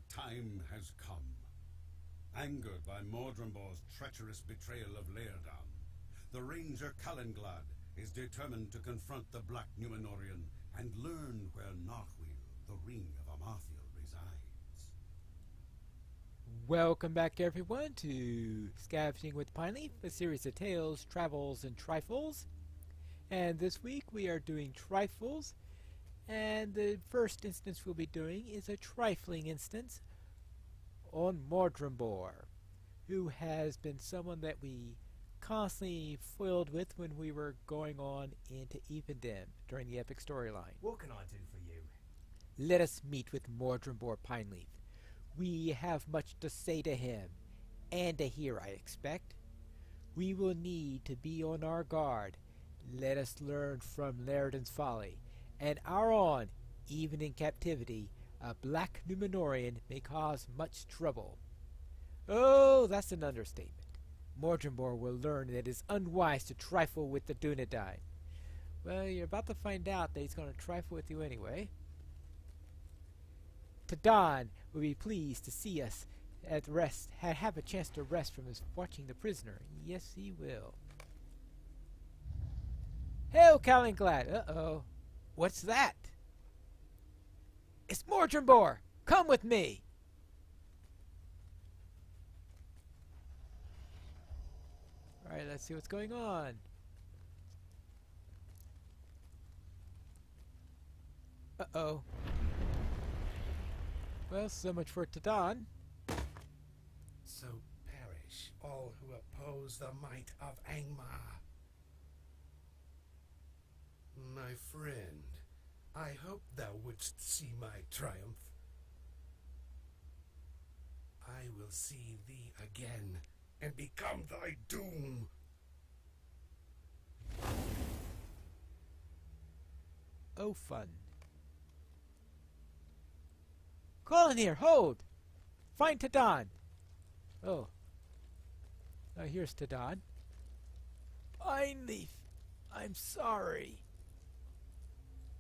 time has come. Angered by Mordrimbor's treacherous betrayal of Laerdan, the Ranger Calenglad is determined to confront the Black Numenorian and learn where Narquil, the Ring of Amathiel, resides. Welcome back everyone to Scavenging with Pineleaf, a series of tales, travels, and trifles. And this week we are doing trifles, and the first instance we'll be doing is a trifling instance on Mordimbor, who has been someone that we constantly foiled with when we were going on into Evendem during the epic storyline. What can I do for you? Let us meet with Mordimbor Pineleaf. We have much to say to him, and to hear, I expect. We will need to be on our guard. Let us learn from Laerdan's folly, and our on, even in captivity, a Black Numenorian may cause much trouble. Oh, that's an understatement. Mordimbor will learn that it is unwise to trifle with the Dunedain. Well, you're about to find out that he's going to trifle with you anyway. Tadon will be pleased to see us at rest, have a chance to rest from his watching the prisoner. Yes, he will. Hail, Calenglad! Uh-oh. What's that? It's Mordimbor! Come with me! Alright, let's see what's going on. Uh-oh. Well, so much for Tadon. So perish all who oppose the might of Angmar. My friend, I hope thou wouldst see my triumph. I will see thee again, and become thy doom. Oh, fun. Call in here, hold! Find Tadon! Oh. Now here's Tadon. Pineleaf, I'm sorry.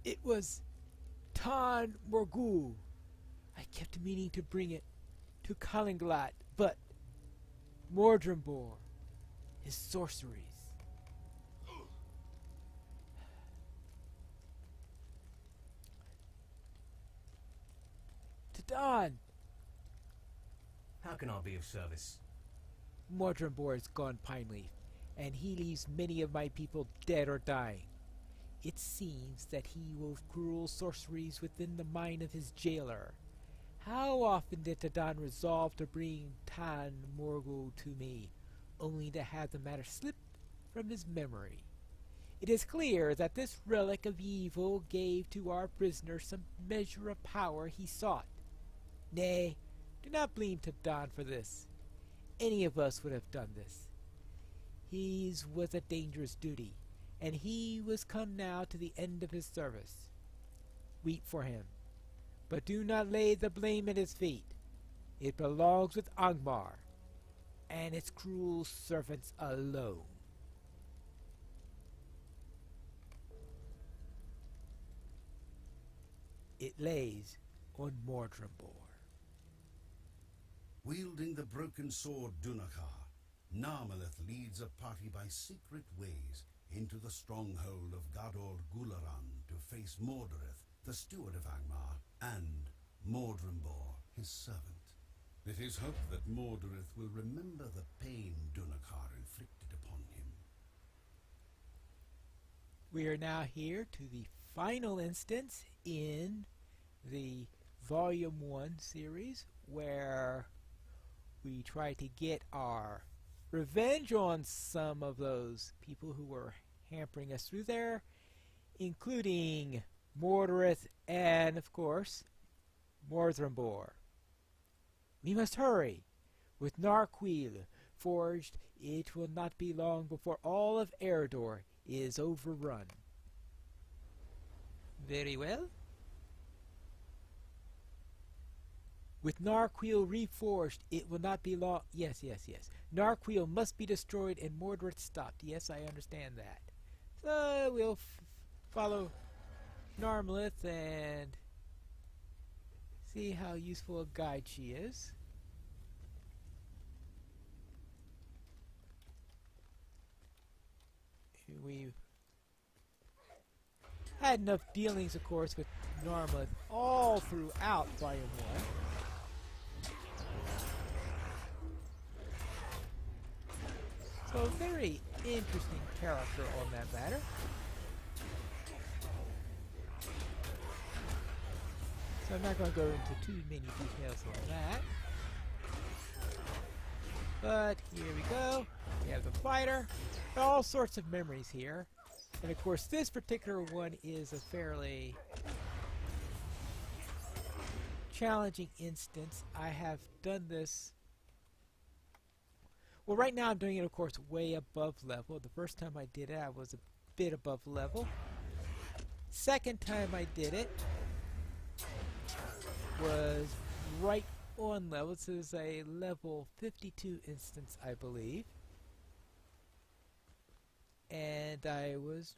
It was Tan Morgul. I kept meaning to bring it to Calenglad, but Mordimbor, his sorceries. Tadon! How can I be of service? Mordimbor is gone, Pineleaf, and he leaves many of my people dead or dying. It seems that he wove cruel sorceries within the mind of his jailer. How often did Tadon resolve to bring Tan Morgul to me, only to have the matter slip from his memory? It is clear that this relic of evil gave to our prisoner some measure of power he sought. Nay, do not blame Tadon for this. Any of us would have done this. His was a dangerous duty, and he was come now to the end of his service. Weep for him, but do not lay the blame at his feet. It belongs with Angmar, and its cruel servants alone. It lays on Mordimbor. Wielding the broken sword Dunakar, Narmalith leads a party by secret ways into the stronghold of Gador Gularan to face Mordirith, the steward of Angmar, and Mordimbor, his servant. It is hoped that Mordirith will remember the pain Dunakar inflicted upon him. We are now here to the final instance in the Volume 1 series, where we try to get our revenge on some of those people who were hampering us through there, including Mordirith and, of course, Mordimbor. We must hurry. With Narquil forged, it will not be long before all of Eredor is overrun. Very well. With Narquil reforged, it will not be long. Yes. Narquil must be destroyed and Mordirith stopped. Yes, I understand that. So we'll follow Narmalith and See how useful a guide she is. We've had enough dealings, of course, with Narma all throughout Volume 1. So a very interesting character on that matter. So I'm not going to go into too many details on that. But here we go. We have the fighter. All sorts of memories here. And of course this particular one is a fairly challenging instance. I have done this. Well, right now I'm doing it, of course, way above level. The first time I did it, I was a bit above level. Second time I did it was right on level. This is a level 52 instance, I believe. And I was,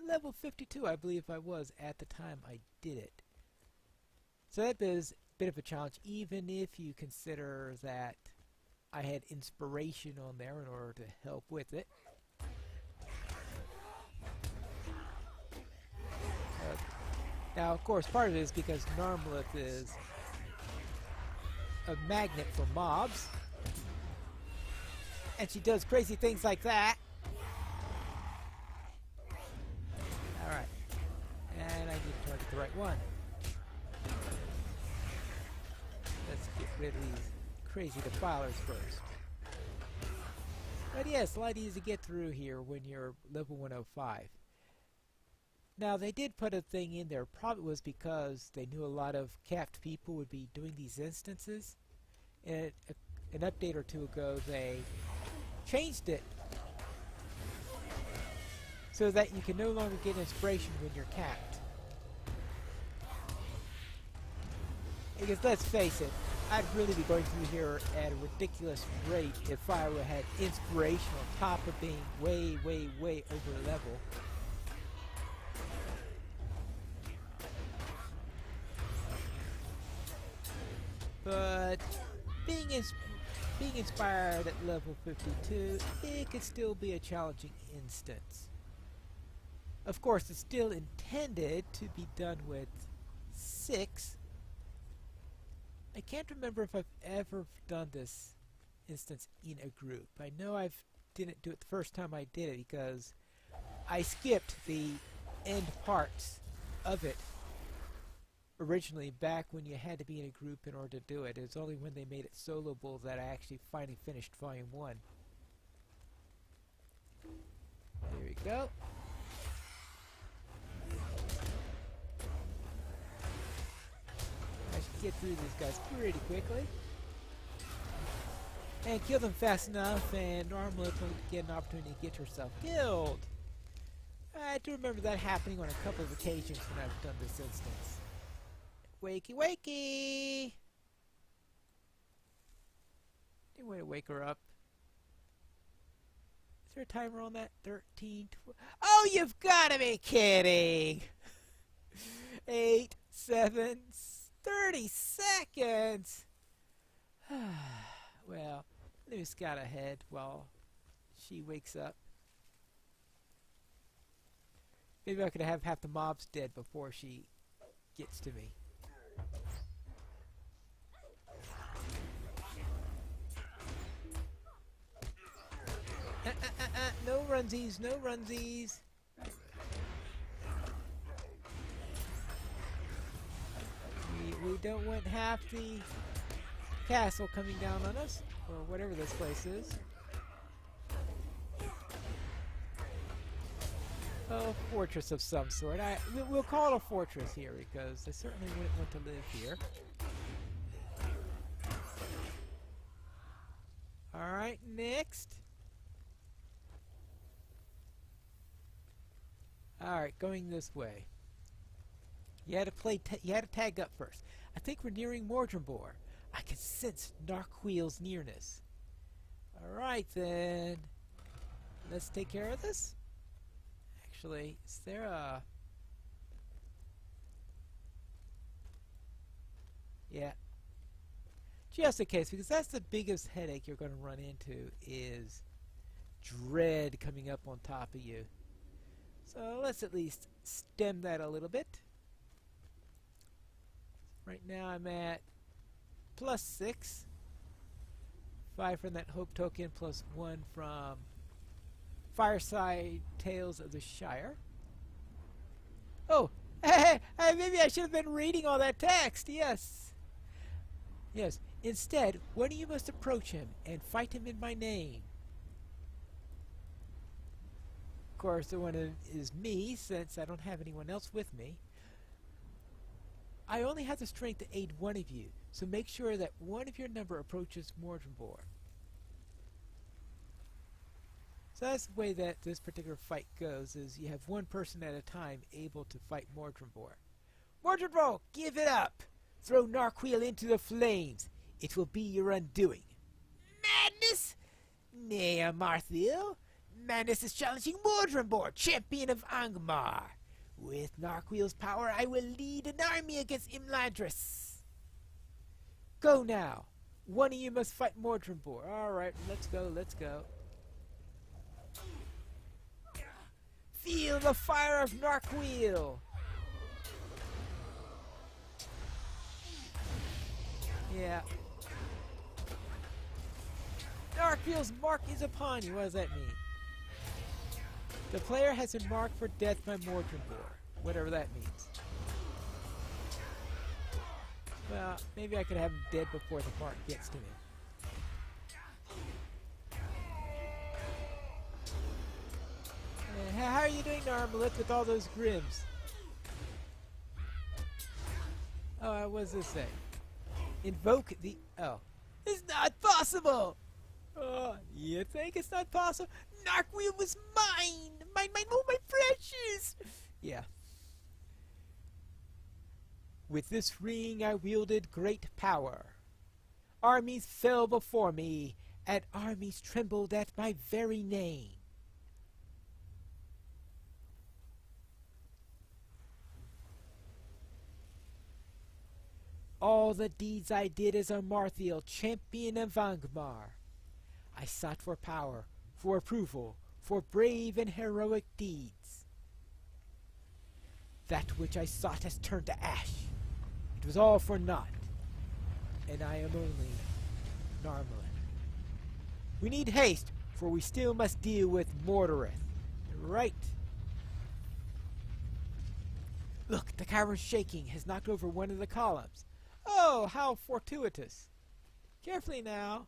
level 52, I believe I was at the time I did it. So that is a bit of a challenge, even if you consider that I had inspiration on there in order to help with it. Now, of course, part of it is because Narmalith is a magnet for mobs. And she does crazy things like that. Alright. And I need to target the right one. Let's get rid of these crazy defilers first. But yes, a lot easier to get through here when you're level 105. Now they did put a thing in there, probably was because they knew a lot of capped people would be doing these instances. And an update or two ago they changed it so that you can no longer get inspiration when you're capped. Because let's face it, I'd really be going through here at a ridiculous rate if I had inspiration on top of being way, way, way over level. But being inspired at level 52, it could still be a challenging instance. Of course, it's still intended to be done with 6. I can't remember if I've ever done this instance in a group. I know I didn't do it the first time I did it because I skipped the end parts of it originally, back when you had to be in a group in order to do it. It was only when they made it soloable that I actually finally finished Volume 1. There we go. I should get through these guys pretty quickly. And kill them fast enough, and Narmalith will get an opportunity to get herself killed. I do remember that happening on a couple of occasions when I've done this instance. Wakey, wakey! Any way to wake her up? Is there a timer on that? 13, 12. Oh, you've got to be kidding! 8, 7, 30 seconds! Well, let me scout ahead while she wakes up. Maybe I could have half the mobs dead before she gets to me. No runsies, no runsies. We don't want half the castle coming down on us, or whatever this place is. A fortress of some sort. We'll call it a fortress here because I certainly wouldn't want to live here. Alright, next. Alright, going this way. You had to tag up first. I think we're nearing Mordirith. I can sense Narqueel's nearness. Alright then. Let's take care of this. Actually, is there a... Yeah. Just in case, because that's the biggest headache you're going to run into is dread coming up on top of you. So let's at least stem that a little bit. Right now I'm at +6. 5 from that Hope token, +1 from Fireside Tales of the Shire. Oh, hey, maybe I should have been reading all that text. Yes. Yes. Instead, one of you must approach him and fight him in my name. Of course, the one is me, since I don't have anyone else with me. I only have the strength to aid one of you, so make sure that one of your number approaches Mordirith. So that's the way that this particular fight goes, is you have one person at a time able to fight Mordirith. Mordirith, give it up! Throw Narquil into the flames. It will be your undoing. Madness? Nay, Amarthiel. Madness is challenging Mordirith, champion of Angmar. With Narquil's power, I will lead an army against Imladris. Go now. One of you must fight Mordirith. Alright, let's go, let's go. Feel the fire of Narquil. Yeah. Narquil's mark is upon you. What does that mean? The player has been marked for death by Mordirith. Whatever that means. Well, maybe I could have him dead before the mark gets to me. How are you doing, Narmalith, with all those grims? Oh, what does this say? Invoke the... Oh. It's not possible! Oh, you think it's not possible? Narquil was mine! Mine, oh, my precious! Yeah. With this ring I wielded great power. Armies fell before me, and armies trembled at my very name. All the deeds I did as Amarthiel, champion of Angmar. I sought for power, for approval, for brave and heroic deeds. That which I sought has turned to ash. It was all for naught, and I am only Narmalith. We need haste, for we still must deal with Mordirith. Right. Look, the cavern shaking has knocked over one of the columns. Oh, how fortuitous. Carefully now.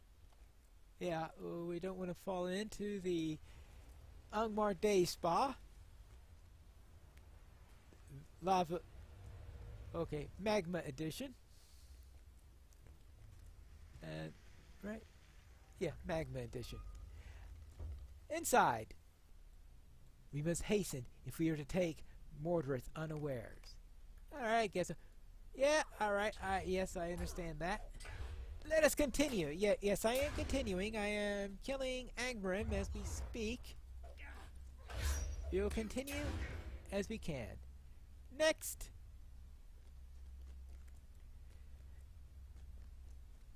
Yeah, we don't want to fall into the Angmar Day Spa. Lava. Okay, Magma Edition. And, right? Yeah, Magma Edition. Inside. We must hasten if we are to take Mordirith unawares. Alright, guess. Yeah, alright. Yes, I understand that. Let us continue. Yes, I am continuing. I am killing Angmarim as we speak. We will continue as we can. Next.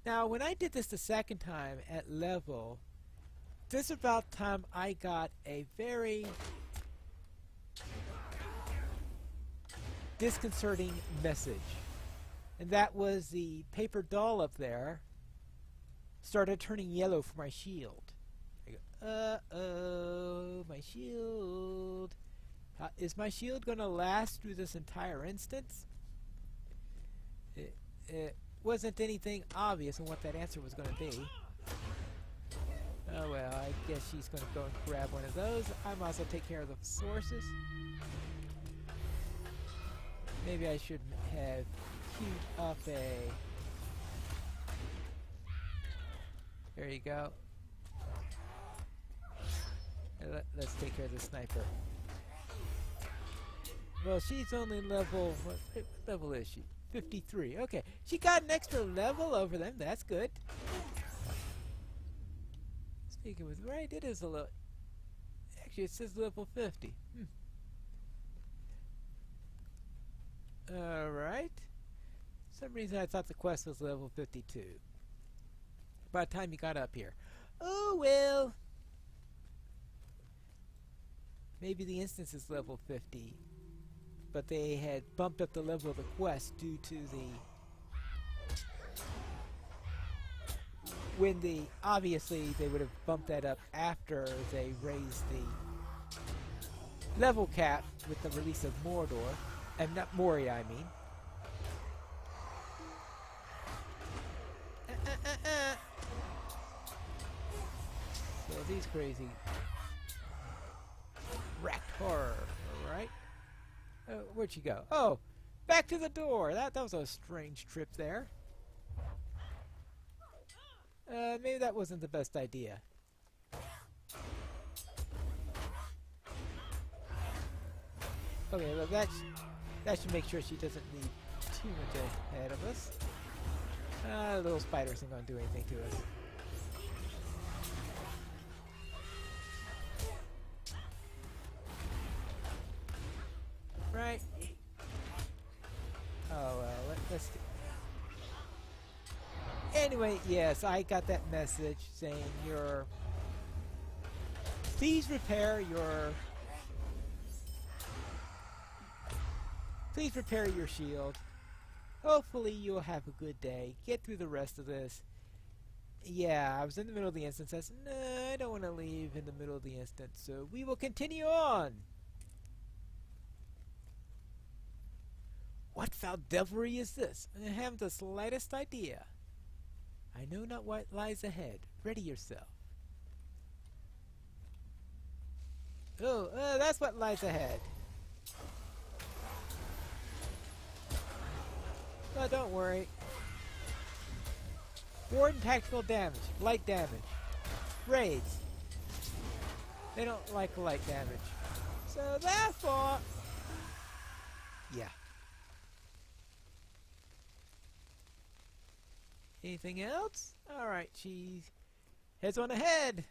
Now, when I did this the second time at level, this is about time I got a very disconcerting message. And that was the paper doll up there started turning yellow for my shield. I go, uh-oh, my shield. Is my shield going to last through this entire instance? It wasn't anything obvious on what that answer was going to be. Oh well, I guess she's going to go and grab one of those. I might also take care of the sources. Maybe I should have queued up a... There you go. Let's take care of the sniper. Well, she's only level... What level is she? 53. Okay, she got an extra level over them. That's good. Speaking with... Right, it is a little... Actually, it says level 50. Alright. For some reason I thought the quest was level 52. By the time you got up here. Oh well. Maybe the instance is level 50. But they had bumped up the level of the quest due to obviously they would have bumped that up after they raised the level cap with the release of Mordor. And not Moria, I mean. So these crazy racked horror, alright? Where'd she go? Oh, back to the door. That was a strange trip there. Maybe that wasn't the best idea. Okay, well that should make sure she doesn't leave too much ahead of us. Little spider isn't going to do anything to us. Right? Oh well, let's do. Anyway, yes, I got that message saying please repair your shield. Hopefully you'll have a good day. Get through the rest of this. Yeah, I was in the middle of the instance. I said, no, I don't want to leave in the middle of the instance, so we will continue on. What foul devilry is this? I haven't the slightest idea. I know not what lies ahead. Ready yourself. Oh, that's what lies ahead. Oh, don't worry. Ward and tactical damage. Light damage. Raids. They don't like light damage. So therefore... yeah. Anything else? Alright, she heads on ahead.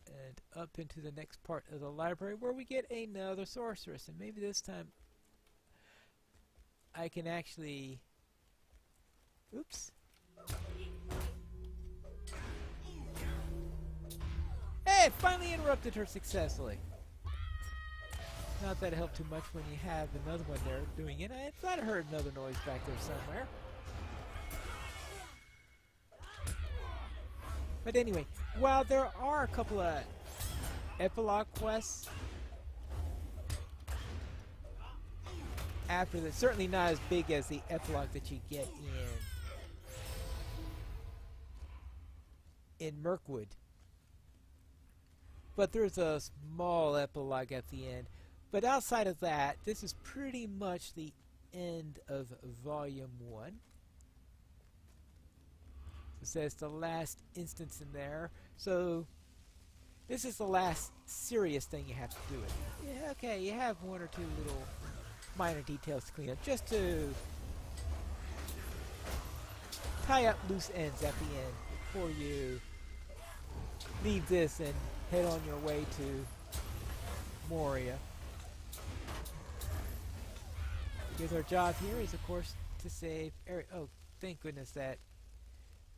And up into the next part of the library where we get another sorceress. And maybe this time I can actually... oops. Hey! Finally interrupted her successfully. Not that it helped too much when you have another one there doing it. I thought I heard another noise back there somewhere. But anyway, while there are a couple of epilogue quests after this, certainly not as big as the epilogue that you get in Mirkwood. But there's a small epilogue at the end. But outside of that, this is pretty much the end of Volume 1. It says the last instance in there. So, this is the last serious thing you have to do it. Yeah, okay, you have one or two little minor details to clean up, just to tie up loose ends at the end before you leave this and head on your way to Moria. Because our job here is, of course, to save Eric. Oh, thank goodness that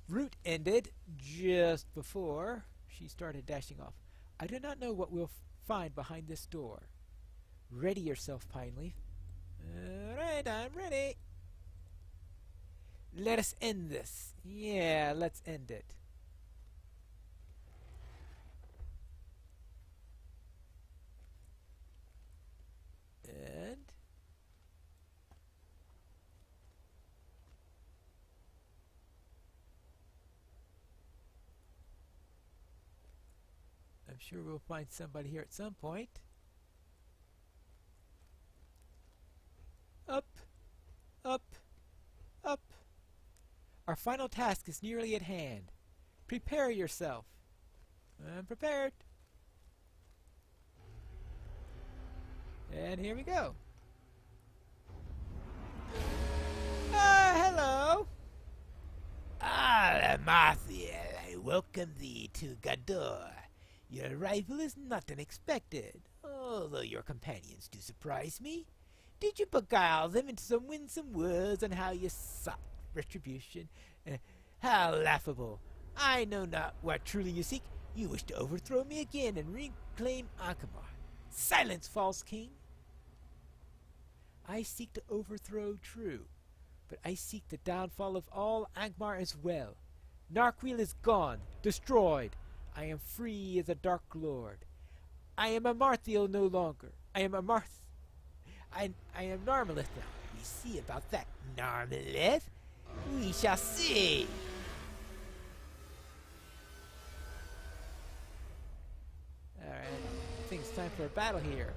route ended just before she started dashing off. I do not know what we'll find behind this door. Ready yourself, Pineleaf. Alright, I'm ready. Let us end this. Yeah, let's end it. And I'm sure we'll find somebody here at some point. Up, up, up. Our final task is nearly at hand. Prepare yourself. I'm prepared. And here we go. Hello. Marthiel, I welcome thee to Gador. Your arrival is not unexpected, although your companions do surprise me. Did you beguile them into some winsome words on how you sought retribution? How laughable! I know not what truly you seek. You wish to overthrow me again and reclaim Ankmar. Silence, false king! I seek to overthrow, true, but I seek the downfall of all Angmar as well. Narquil is gone, destroyed. I am free as a Dark Lord. I am a Marthiel no longer. I am Narmalith now. We see about that, Narmalith. We shall see. Alright, I think it's time for a battle here.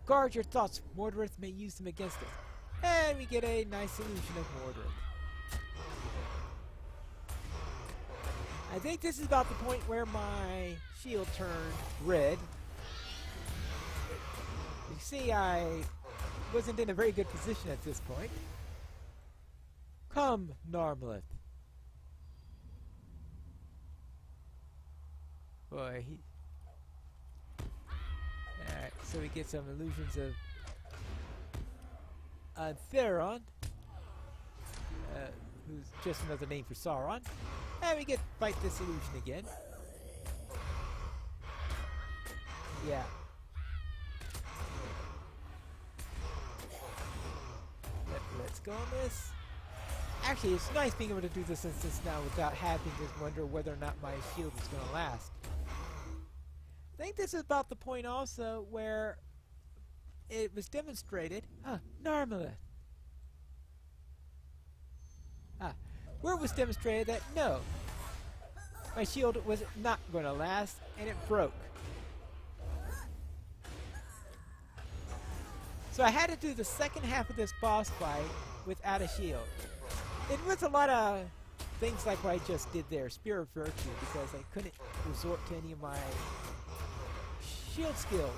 Guard your thoughts. Mordirith may use them against us. And we get a nice illusion of Mordirith. I think this is about the point where my shield turned red. You see, I wasn't in a very good position at this point. Come, Narmalith. Boy, he... Alright, so we get some illusions of Theron, who's just another name for Sauron. And we get to fight this illusion again. Yeah. Let's go on this. Actually, it's nice being able to do this instance now without having to wonder whether or not my shield is going to last. I think this is about the point also where it was demonstrated. Narmalith. Where it was demonstrated that no, my shield was not going to last, and it broke. So I had to do the second half of this boss fight without a shield. It was a lot of things like what I just did there, Spear of Virtue, because I couldn't resort to any of my shield skills.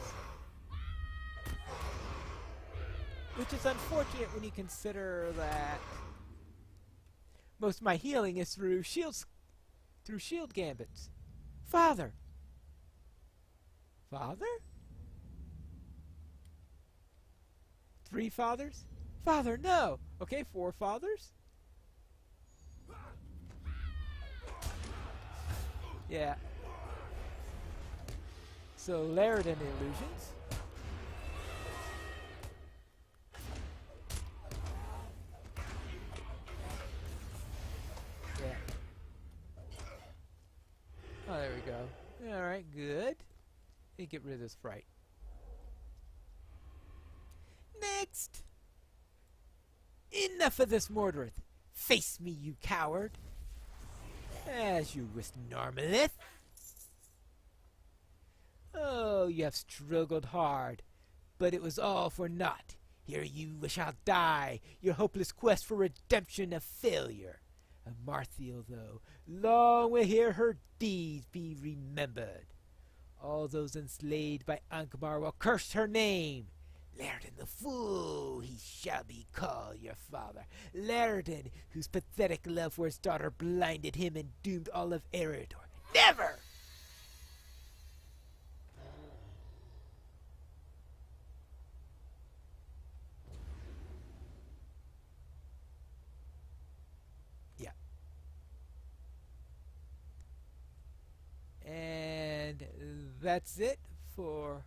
Which is unfortunate when you consider that most of my healing is through shield gambits. Father! Father? 3 fathers? Father, no! Okay, 4 fathers? Yeah. So, Laredin illusions. Yeah. Oh, there we go. Alright, good. Let me get rid of this fright. Next! Enough of this, Mordirith! Face me, you coward! As you wish, Narmalith. Oh, you have struggled hard, but it was all for naught. Here you shall die, your hopeless quest for redemption a failure. A Marthiel, though, long will hear her deeds be remembered. All those enslaved by Angmar will curse her name. Laredin the fool, he shall be called your father. Laredin, whose pathetic love for his daughter blinded him and doomed all of Eredor. Never! Yeah. And that's it for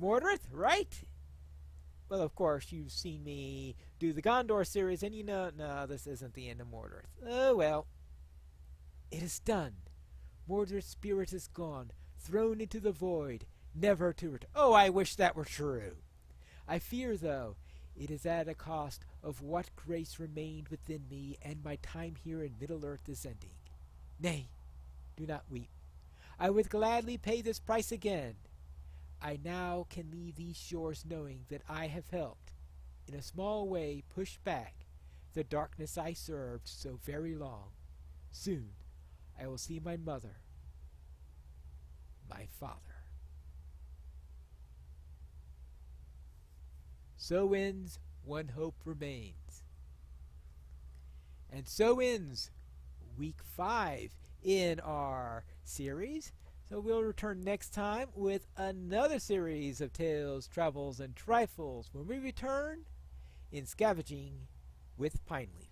Mordirith, right? Well, of course, you've seen me do the Gondor series, and you know, no, this isn't the end of Mordirith. Oh, well. It is done. Mordirith's spirit is gone, thrown into the void, never to return. Oh, I wish that were true. I fear, though, it is at a cost of what grace remained within me, and my time here in Middle-earth is ending. Nay, do not weep. I would gladly pay this price again. I now can leave these shores knowing that I have helped, in a small way, push back the darkness I served so very long. Soon I will see my mother, my father. So ends One Hope Remains. And so ends Week 5 in our series. So we'll return next time with another series of tales, travels, and trifles when we return in Scavenging with Pineleaf.